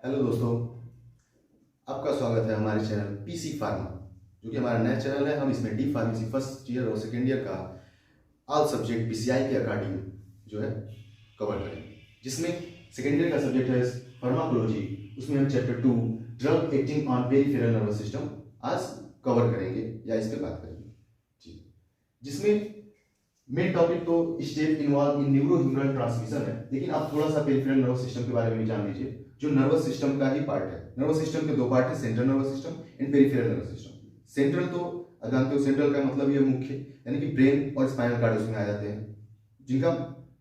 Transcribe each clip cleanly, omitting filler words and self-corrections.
Hello दोस्तों, आपका स्वागत है हमारे चैनल पीसी फार्मा, जो कि हमारा नया चैनल है। हम इसमें डी फार्मेसी फर्स्ट ईयर और सेकेंड ईयर का ऑल सब्जेक्ट पीसीआई के अकॉर्डिंग जो है कवर करेंगे, जिसमें सेकेंड ईयर का सब्जेक्ट है फार्माकोलॉजी। उसमें हम chapter 2 drug acting on peripheral nervous system आज कवर करेंगे या इस पर बात करेंगे जी। जिसमें मेन टॉपिक तो step involve in neuro humoral transmission है, लेकिन आप थोड़ा सा पेरिफेरल नर्वस सिस्टम के बारे में जान लीजिए, जो नर्वस सिस्टम का ही पार्ट है। नर्वस सिस्टम के दो पार्ट है, central nervous system and peripheral nervous system. Central तो जानते हो, सेंट्रल का मतलब ये मुख्य, यानी कि ब्रेन और स्पाइनल कार्ड उसमें आ जाते हैं, जिनका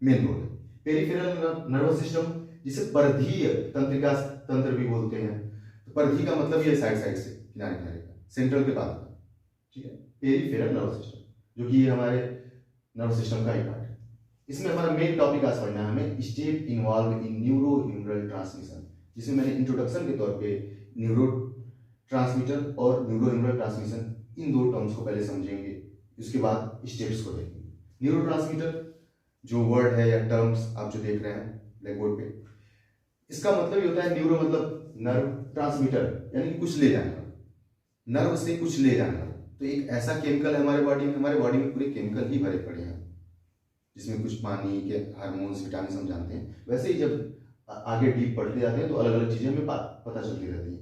मेन रोल है। पेरिफेरल नर्वस सिस्टम जिसे परिधीय तंत्रिका तंत्र भी बोलते हैं, तो परिधि का मतलब ये साइड साइड से, किनारे किनारे का, सेंट्रल के बाद का, ठीक है। पेरिफेरल नर्वस सिस्टम जो कि ये हमारे नर्वस सिस्टम का ही पार्ट है। इसमें हमारा मेन टॉपिक आज पढ़ना है हमें step involve in neuro humoral transmission, जिसमें मैंने इंट्रोडक्शन के तौर पे न्यूरो ट्रांसमीटर और न्यूरो ह्यूमरल ट्रांसमिशन इन दो टर्म्स को पहले समझेंगे, उसके बाद स्टेप्स को देखेंगे। न्यूरो ट्रांसमीटर जो वर्ड है या टर्म्स आप जो देख रहे हैं ब्लैक बोर्ड पे, इसका मतलब ये होता है न्यूरो मतलब नर्व, ट्रांसमीटर यानी कुछ ले जाना, नर्व से कुछ ले जाना। तो एक ऐसा केमिकल है हमारे बॉडी में पूरे केमिकल ही भरे पड़े हैं, जिसमें कुछ पानी के हार्मोन्स विटामिन हम जानते हैं। वैसे ही जब आगे डीप पढ़ते जाते हैं तो अलग अलग चीजें हमें पता चलती रहती हैं।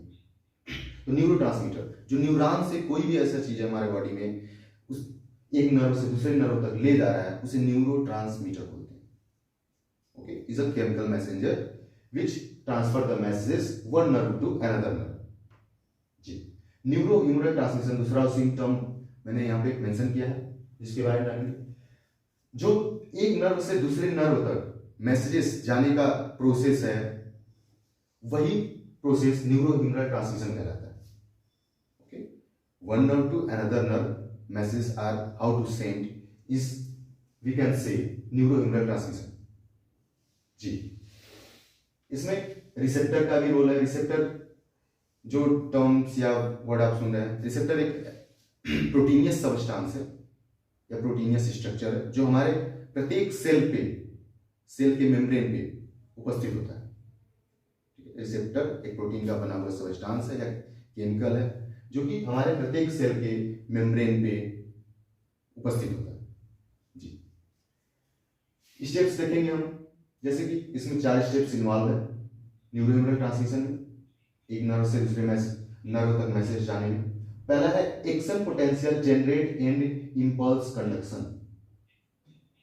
तो न्यूरो ट्रांसमीटर जो न्यूरॉन से कोई भी ऐसा चीज है हमारे बॉडी में उस एक नर्व से दूसरे नर्व तक ले जा रहा है, उसे न्यूरो ट्रांसमीटर बोलते हैं। Okay, is a chemical messenger which transfer the messages one nerve to another nerve जी। न्यूरो ह्यूमरल ट्रांसमिशन दूसरा सिम्टम मैंने यहाँ पे मेंशन किया है, जिसके बारे में जानेंगे। जो एक नर्व से दूसरे नर्व तक मैसेजेस जाने का प्रोसेस है, वही प्रोसेस न्यूरो ह्यूमरल ट्रांसमिशन कहलाता है। Okay, one nerve to another nerve messages are how to send is we can say neuro humoral transmission जी। इसमें रिसेप्टर का भी रोल है। रिसेप्टर जो टर्म्स या वर्ड आप सुन रहे हैं, रिसेप्टर एक प्रोटीनियस सबस्टांस है या प्रोटीनियस स्ट्रक्चर है, जो हमारे प्रत्येक सेल के मेम्ब्रेन पे उपस्थित होता है। रिसेप्टर एक प्रोटीन का बना हुआ सबस्टांस है या केमिकल है, जो कि हमारे प्रत्येक सेल के मेम्ब्रेन पे उपस्थित होता है जी। स्टेप्स देखेंगे हम, जैसे कि इसमें 4 स्टेप्स इन्वॉल्व है न्यूरो ह्यूमरल ट्रांसमिशन में, एक नर्व से दूसरे नर्व तक मैसेज जाने में। पहला है action potential generate and impulse conduction.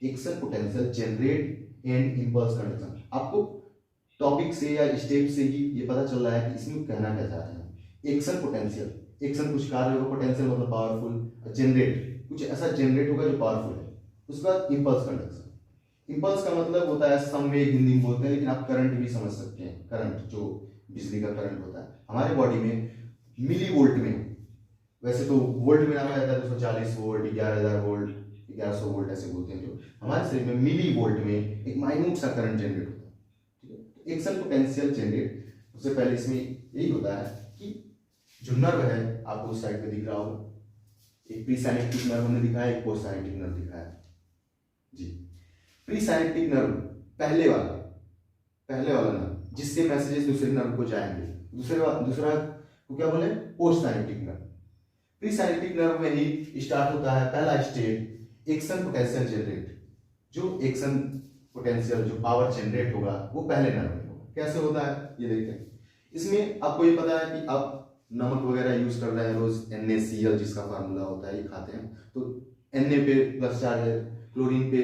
Action potential generate and impulse conduction, आपको टॉपिक से या स्टेप से ही ये पता चल रहा है कि इसमें कहना क्या चाह रहे हैं। एक्शन पोटेंशियल, एक्शन कुछ कार्य होगा, पोटेंशियल मतलब पावरफुल, जनरेट कुछ ऐसा जनरेट होगा जो पावरफुल है। उसके बाद इंपल्स कंडक्शन, इंपल्स का मतलब होता है संवेग, हिंदी में बोलते हैं, लेकिन आप करंट भी समझ सकते हैं। करंट जो बिजली का करंट होता है हमारे बॉडी में मिली वोल्ट में, वैसे तो वोल्ट में नापा जाता है 240 वोल्ट, 11,000 वोल्ट, 1100 वोल्ट ऐसे बोलते हैं। जो हमारे शरीर में मिली वोल्ट में एक माइन्यूट सा करंट जनरेट होता है, ठीक है। एक्शन पोटेंशियल जनरेट, सबसे पहले इसमें यही होता है कि जो नर्व है आपको उस साइड पे दिख रहा होगा, एक प्री साइनेप्टिक नर्व हमने दिखाया, एक पोस्ट साइनेप्टिक नर्व दिखाया जी। प्री साइनेप्टिक नर्व पहले वाला नर्व जिससे मैसेजेस दूसरे नर्व को जाएंगे, दूसरा को क्या बोले, post synaptic nerve. Pre synaptic nerve में ही स्टार्ट होता है पहला स्टेप एक्शन पोटेंशियल जनरेट। जो एक्शन पोटेंशियल जो पावर जनरेट होगा वो पहले नर्व में होगा। कैसे होता है ये देखते हैं। इसमें आपको ये पता है कि आप नमक वगैरह यूज कर रहे हैं रोज, NaCl जिसका फार्मूला होता है, ये खाते हैं तो Na पे प्लस चार्ज है, क्लोरीन पे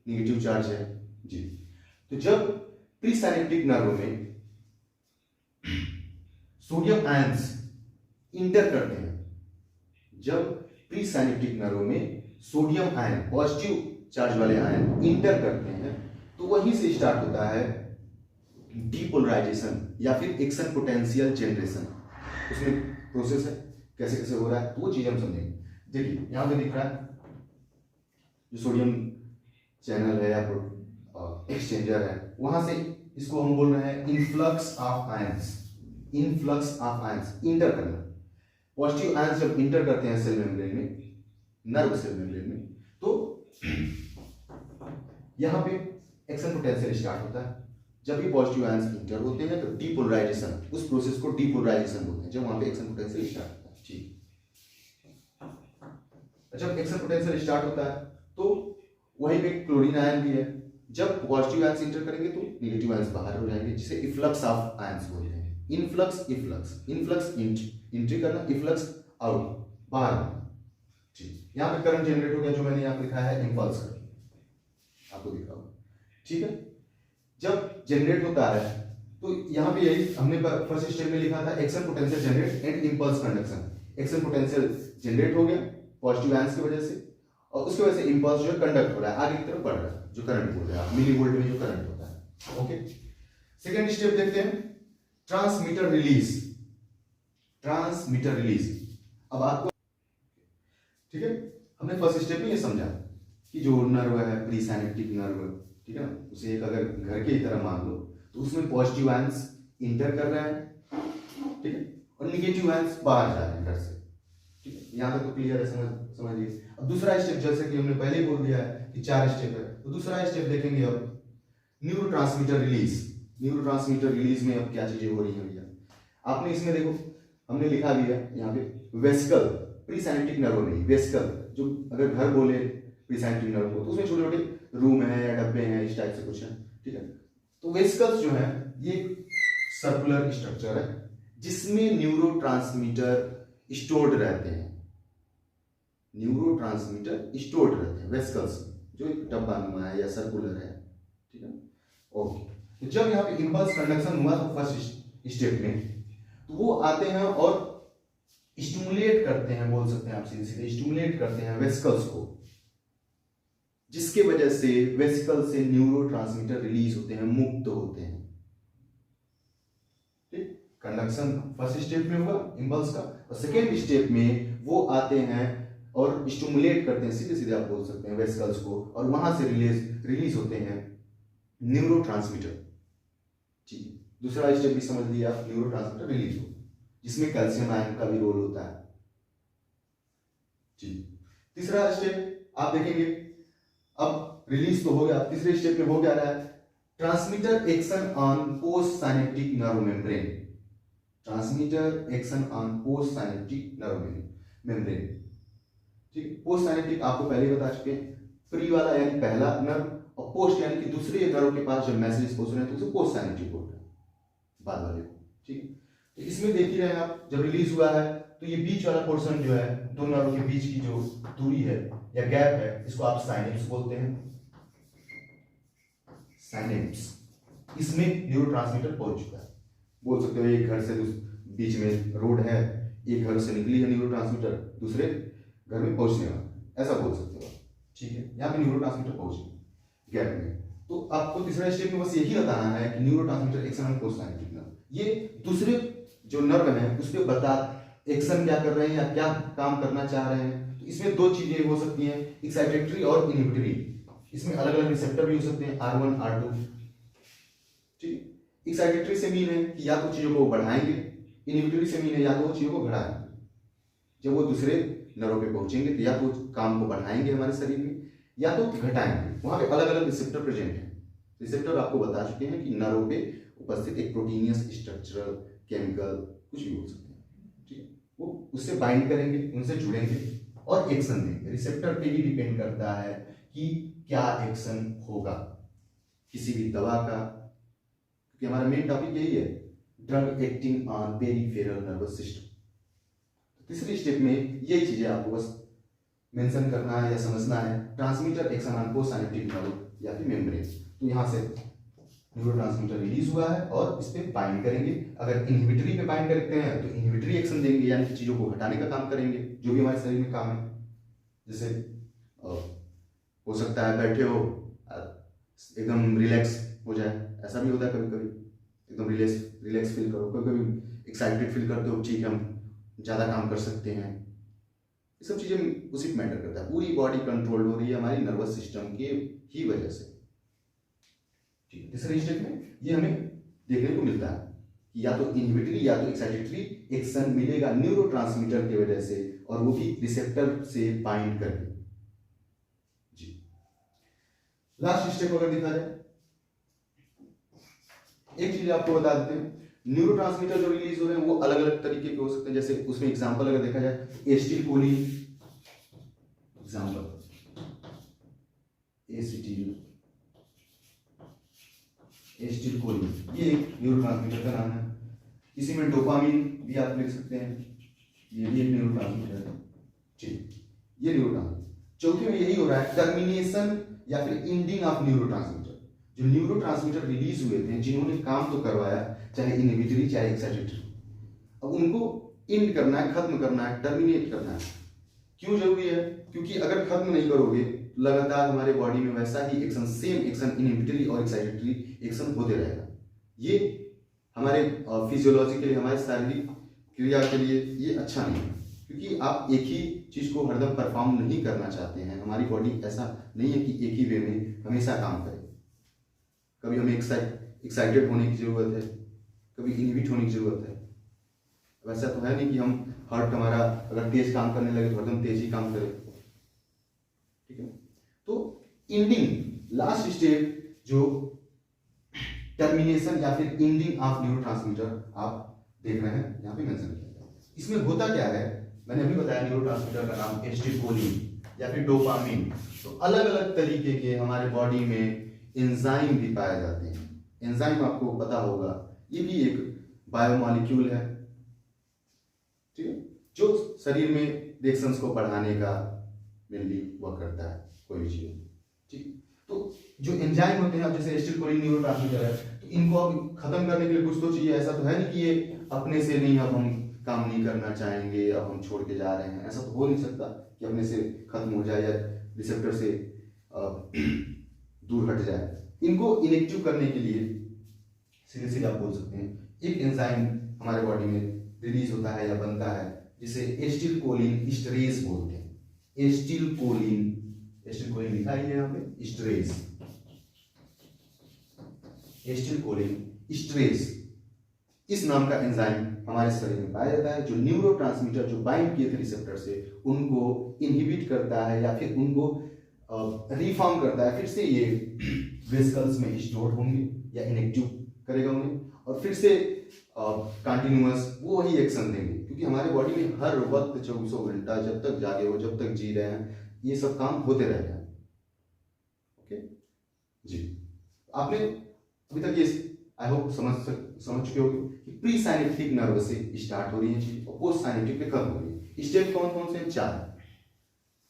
निगेटिव चार्ज है जी। तो जब प्री साइनेप्टिक नर्व में सोडियम आयंस इंटर करते हैं, जब प्री साइनेप्टिक नर्व में सोडियम आयन पॉजिटिव चार्ज वाले आयन इंटर करते हैं, तो वहीं से स्टार्ट होता है डीपोलराइजेशन या फिर एक्शन पोटेंशियल जनरेशन। उसमें प्रोसेस है, कैसे कैसे हो रहा है तो वो चीज हम समझेंगे। देखिए यहां पे दिख रहा है जो सोडियम चैनल है या एक्सचेंजर है, वहां से इसको हम बोल रहे हैं influx of ions. Influx of ions, inter करना। पॉजिटिव आयंस जब इंटर करते हैं सेल मेम्ब्रेन में, नर्व सेल मेम्ब्रेन में, तो यहां पे एक्शन पोटेंशियल स्टार्ट होता है। जब भी पॉजिटिव आयंस इंटर होते हैं तो डीपोलराइजेशन, उस प्रोसेस को डीपोलराइजेशन बोलते हैं, जब वहां पे एक्शन पोटेंशियल स्टार्ट होता है। ठीक, जब एक्शन पोटेंशियल स्टार्ट होता है तो वहीं पे क्लोरीन आयन भी है, जब पॉजिटिव आयंस इंटर करेंगे तो नेगेटिव आयंस बाहर हो जाएंगे, जिसे इफ्लक्स ऑफ आयंस बोलते हैं। इनफ्लक्स, इफ्लक्स, इनफ्लक्स एंट्री करना, इफ्लक्स आउट, बाहर आना। ठीक, यहाँ पे करंट जनरेट हो गया, जो मैंने यहाँ पे लिखा है इम्पल्स करके, आपको दिख रहा होगा। ठीक है, जब जनरेट होता है तो यहाँ पे यही हमने फर्स्ट स्टेप में लिखा था, action potential generate and impulse conduction. Action potential generate हो गया पॉजिटिव आयंस की वजह से, और उसकी वजह से इम्पल्स जो है कंडक्ट हो रहा है, आगे की तरफ बढ़ रहा है, जो करंट बोल रहे हैं मिली वोल्ट में जो करंट होता है। ओके, सेकेंड स्टेप देखते हैं, ट्रांसमीटर रिलीज। ट्रांसमीटर रिलीज, अब आपको ठीक है, हमने फर्स्ट स्टेप में ये समझा कि जो नर्व है प्रीसाइनेप्टिक नर्व, ठीक है ना, उसे एक अगर घर की तरह मान लो, तो उसमें पॉजिटिव आयंस इंटर कर रहे हैं, ठीक है, और निगेटिव आयंस बाहर जा रहे हैं घर से। ठीक है, यहां तक तो क्लियर है, समझिए। अब दूसरा स्टेप, जैसे कि हमने पहले ही बोल दिया है कि 4 स्टेप है, तो दूसरा स्टेप देखेंगे अब न्यूरोट्रांसमीटर रिलीज। न्यूरोट्रांसमीटर रिलीज में अब क्या चीजें हो रही हैं भैया, आपने इसमें देखो हमने लिखा भी है यहाँ पे वेसिकल, प्रीसाइनेप्टिक नर्व में वेसिकल, जो अगर घर बोले प्रीसाइनेप्टिक नर्व को तो उसमें छोटे छोटे रूम है या डब्बे हैं, इस टाइप से कुछ है। ठीक है, तो वेसिकल्स जो है ये सर्कुलर स्ट्रक्चर है जिसमें न्यूरोट्रांसमीटर स्टोर्ड रहते हैं। न्यूरोट्रांसमीटर स्टोर्ड रहते हैं वेसिकल्स, जो एक डब्बा नुमा है या सर्कुलर है। ठीक है, ओके, तो जब यहाँ पे इंपल्स कंडक्शन हुआ तो फर्स्ट स्टेप में, तो वो आते हैं और स्टिमुलेट करते हैं, बोल सकते हैं आप सीधे सीधे स्टिमुलेट करते हैं वेसिकल्स को, जिसके वजह से वेसिकल से न्यूरोट्रांसमीटर रिलीज होते हैं, मुक्त होते हैं। ठीक, कंडक्शन फर्स्ट स्टेप में हुआ इंपल्स का, और सेकेंड स्टेप में वो आते हैं और स्टिमुलेट करते हैं, सीधे सीधे आप बोल सकते हैं वेसिकल्स को, और वहां से रिलीज होते हैं न्यूरोट्रांसमीटर। ठीक, दूसरा स्टेप भी समझ लिया आप, न्यूरोट्रांसमीटर रिलीज हो, जिसमें कैल्शियम आयन का भी रोल होता है। ठीक, तीसरा स्टेप आप देखेंगे, अब रिलीज तो हो गया, तीसरे स्टेप में हो क्या रहा है, transmitter action on post synaptic nerve membrane. Transmitter action on post synaptic nerve membrane. ठीक, पोस्ट साइनेप्टिक आपको पहले बता चुके हैं, प्री वाला यानी पहला नर्व, और पोस्ट यानी कि दूसरे नर्व के पास जब मैसेज पहुंच रहे हैं तो उसे पोस्ट साइनेप्टिक बोलते हैं, बाद वाले को। ठीक है, तो इसमें देख ही रहे हैं आप, जब रिलीज हुआ है तो ये बीच वाला पोर्शन जो है, दो नर्व के बीच की जो दूरी है या गैप है, इसको आप साइनेप्स बोलते हैं, साइनेप्स। इसमें न्यूरोट्रांसमीटर पहुंच चुका है, बोल सकते हो एक घर से बीच में रोड है, एक घर से निकली है न्यूरोट्रांसमीटर, दूसरे घर में पहुंचने वाला, ऐसा बोल सकते हो। ठीक है, यहाँ पे न्यूरोट्रांसमीटर पहुंचे गैप में, तो आपको तीसरा स्टेप में बस यही बताना है कि neurotransmitter action on post synaptic nerve, ये दूसरे जो नर्व है उस पर बता एक्शन क्या कर रहे हैं या क्या काम करना चाह रहे हैं। तो इसमें दो चीजें हो सकती हैं, एक्साइटेटरी और इनहिबिटरी। इसमें अलग अलग रिसेप्टर भी हो सकते हैं, R1 R2। ठीक, एक्साइटेटरी से मीन है कि या तो चीजों को बढ़ाएंगे, इनहिबिटरी से मीन है या तो वो चीजों को घटाएंगे। जब वो दूसरे नर्व पे पहुंचेंगे तो या तो काम को बढ़ाएंगे हमारे शरीर में, या तो घटाएंगे। वहां पे अलग अलग रिसेप्टर प्रेजेंट है। रिसेप्टर आपको बता चुके हैं कि नर्व पे उपस्थित एक प्रोटीनियस, स्ट्रक्चरल, केमिकल, कुछ भी हो सकते हैं। ठीक है, वो उससे बाइंड करेंगे, उनसे जुड़ेंगे और एक्शन देंगे। रिसेप्टर पे ही डिपेंड करता है कि क्या एक्शन होगा किसी भी दवा का, क्योंकि हमारा मेन टॉपिक यही है, drug acting on peripheral nervous system. तीसरी स्टेप में यही चीजें आपको बस मेंशन करना है या समझना है, transmitter action on post synaptic nerve या फिर मेम्ब्रेन। तो यहां से न्यूरोट्रांसमीटर रिलीज हुआ है और इस पे बाइंड करेंगे। अगर इनहिबिटरी पे बाइंड करते हैं तो इनहिबिटरी एक्शन देंगे, यानी कि चीजों को हटाने का काम करेंगे जो भी हमारे शरीर में काम है। जैसे हो सकता है बैठे हो एकदम रिलैक्स हो जाए, ऐसा भी होता है कभी कभी, एकदम रिलैक्स फील करो, कभी कभी एक्साइटेड फील करते हो, ठीक है हम ज़्यादा काम कर सकते हैं। ये सब चीज़ें उसी पे मैटर करता है। पूरी बॉडी कंट्रोल हो रही है हमारी नर्वस सिस्टम के ही वजह से। ठीक है, तीसरे स्टेप में ये हमें देखने को मिलता है कि या तो इनहिबिटरी या तो एक्साइटेटरी एक्शन मिलेगा न्यूरोट्रांसमीटर की वजह से, और वो भी रिसेप्टर से बाइंड करके। जी, लास्ट स्टेप अगर देखा जाए, एक चीज आपको बता देते हैं, न्यूरोट्रांसमीटर जो रिलीज हो रहे हैं वो अलग अलग तरीके के हो सकते हैं। जैसे उसमें एग्जांपल अगर देखा जाए, एसिटिलकोलिन, एग्जांपल एसिटिलकोलिन, ये एक न्यूरोट्रांसमीटर का नाम है। इसी में डोपामिन भी आप लिख सकते हैं, ये भी एक न्यूरोट्रांसमीटर है। ठीक, ये न्यूरोट्रांसमीटर। चौथे में यही हो रहा है, टर्मिनेशन या फिर एंडिंग ऑफ न्यूरोट्रांसमीटर। जो न्यूरोट्रांसमीटर रिलीज हुए थे, जिन्होंने काम तो करवाया, चाहे इनहिबिटरी चाहे एक्साइटेटरी, अब उनको एंड करना है, खत्म करना है, टर्मिनेट करना है। क्यों जरूरी है? क्योंकि अगर खत्म नहीं करोगे तो लगातार हमारे बॉडी में वैसा ही एक्शन, सेम एक्शन, इनहिबिटरी और एक्साइटेटरी एक्शन होते रहेगा। ये हमारे फिजियोलॉजी के लिए, हमारे शारीरिक क्रिया के लिए ये अच्छा नहीं है, क्योंकि आप एक ही चीज को हरदम परफॉर्म नहीं करना चाहते हैं। हमारी बॉडी ऐसा नहीं है कि एक ही वे में हमेशा काम करे। कभी हमें एक्साइटेड होने की जरूरत है, कभी इनहिबिट होने की जरूरत है। वैसा तो है नहीं कि हम हार्ट हमारा अगर तेज काम करने लगे तो हरदम तेज ही काम करे। ठीक है, तो एंडिंग, लास्ट स्टेप जो टर्मिनेशन या फिर एंडिंग ऑफ न्यूरोट्रांसमीटर आप देख रहे हैं, यहाँ पे मेंशन किया गया। इसमें होता क्या है, मैंने अभी बताया न्यूरोट्रांसमीटर का नाम एसिटिलकोलिन या फिर डोपामिन। तो अलग अलग तरीके के हमारे बॉडी में एंजाइम भी पाए जाते हैं। एंजाइम आपको पता होगा, ये भी एक बायोमॉलिक्यूल है, ठीक है, जो शरीर में रिएक्शंस को बढ़ाने का मेनली वर्क करता है, कोई भी चीज। ठीक, तो जो एंजाइम होते हैं, अब जैसे एसिटिलकोलिन न्यूरोट्रांसमीटर है, तो इनको अब खत्म करने के लिए कुछ तो चाहिए। ऐसा तो है नहीं कि ये अपने से नहीं, अब हम काम नहीं करना चाहेंगे, अब हम छोड़ के जा रहे हैं, ऐसा तो हो नहीं सकता कि अपने से खत्म हो जाए या रिसेप्टर से दूर हट जाए। इनको इनेक्टिव करने के लिए सीधे सीधे आप बोल सकते हैं, एक एंजाइम हमारे बॉडी में रिलीज होता है या बनता है, जिसे एसिटिलकोलिन एस्टरेज बोलते हैं। एसिटिलकोलिन लिखा है यहाँ पे, एस्टरेज, एसिटिलकोलिन एस्टरेज, इस नाम का एंजाइम हमारे शरीर में पाया जाता है, जो न्यूरोट्रांसमीटर जो बाइंड किए थे रिसेप्टर से, उनको इनहिबिट करता है या फिर उनको रिफॉर्म करता है। फिर से ये वेसिकल्स में स्टोर होंगे या इनेक्टिव करेगा उन्हें, और फिर से कंटिन्यूअस वो वही एक्शन देंगे, क्योंकि हमारे बॉडी में हर वक्त 24 घंटा, जब तक जागे हो, जब तक जी रहे हैं, ये सब काम होते रहेगा। ओके जी, आपने अभी तक ये आई होप समझ चुके होंगे कि प्री साइनेप्टिक नर्व से स्टार्ट हो रही है चीज और पोस्ट साइनेप्टिक पे खत्म हो रही है। स्टेप कौन कौन से हैं? 4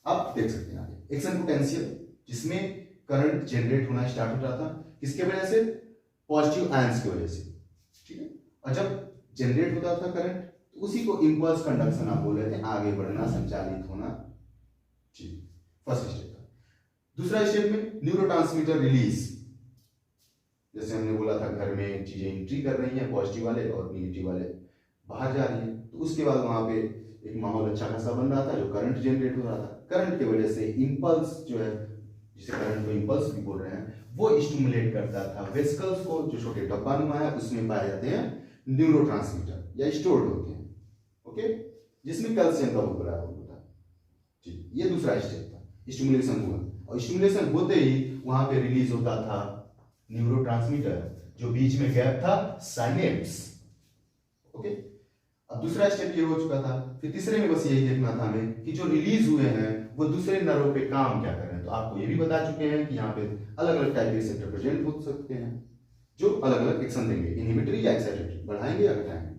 आप देख सकते हैं आगे। एक्शन पोटेंशियल, जिसमें करंट जनरेट होना स्टार्ट हो रहा था, किसके वजह से? पॉजिटिव आयंस की वजह से। ठीक है, और जब जनरेट होता था करंट, तो उसी को इंपल्स कंडक्शन आप बोल रहे थे, आगे बढ़ना, संचालित होना। ठीक, फर्स्ट स्टेप था। दूसरा स्टेप में न्यूरोट्रांसमीटर रिलीज, जैसे हमने बोला था, घर में चीजें एंट्री कर रही हैं, पॉजिटिव वाले और नेगेटिव वाले बाहर जा रही है, तो उसके बाद वहां पे एक माहौल अच्छा खासा बन रहा था, जो करंट जनरेट हो रहा था। करंट की वजह से इंपल्स जो है, जिसे करंट को इंपल्स भी बोल रहे हैं, वो स्टिमुलेट करता था वेसिकल्स को, जो छोटे डब्बा नुमा है, उसमें पाए जाते हैं न्यूरोट्रांसमीटर या स्टोर्ड होते हैं। ओके, जिसमें कैल्शियम का बहुत बड़ा रोल होता है। ठीक, ये दूसरा स्टेप था, स्टिमुलेशन हुआ, और स्टिमुलेशन होते ही वहां पे रिलीज होता था न्यूरोट्रांसमीटर, जो बीच में गैप था साइनेप्स। ओके, अब दूसरा स्टेप ये हो चुका था। फिर तीसरे में बस यही देखना था हमें कि जो रिलीज हुए हैं वो दूसरे नर्व पे काम क्या कर रहे हैं। तो आपको ये भी बता चुके हैं कि यहाँ पे अलग अलग टाइप के रिसेप्टर प्रेजेंट हो सकते हैं, जो अलग अलग एक्शन देंगे, इनहिबिटरी या एक्साइटेटरी, बढ़ाएंगे या घटाएंगे।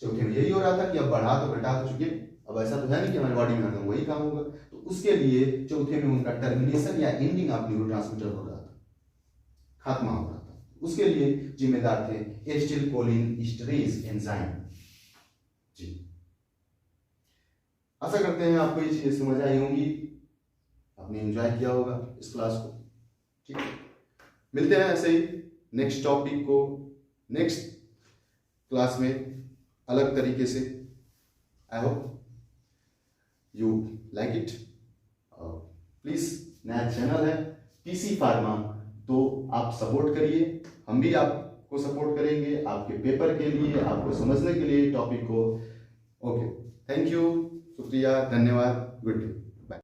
चौथे में यही हो रहा था कि अब बढ़ा तो घटा तो चुके, अब ऐसा तो है नहीं कि हमारी बॉडी में हरदम वही काम होगा, तो उसके लिए चौथे में उनका टर्मिनेशन या एंडिंग ऑफ न्यूरोट्रांसमीटर हो रहा था, खात्मा हो रहा था। उसके लिए जिम्मेदार थे एसिटिलकोलिन एस्टरेज एंजाइम। जी, आशा करते हैं आपको ये चीजें समझ आई होंगी, आपने एंजॉय किया होगा इस क्लास को। ठीक है, मिलते हैं ऐसे ही नेक्स्ट टॉपिक को नेक्स्ट क्लास में अलग तरीके से। I hope you like it. Please, नया चैनल है पीसी फार्मा, तो आप सपोर्ट करिए, हम भी आपको सपोर्ट करेंगे आपके पेपर के लिए, आपको समझने के लिए टॉपिक को। ओके, थैंक यू, शुक्रिया, धन्यवाद, गुड डे।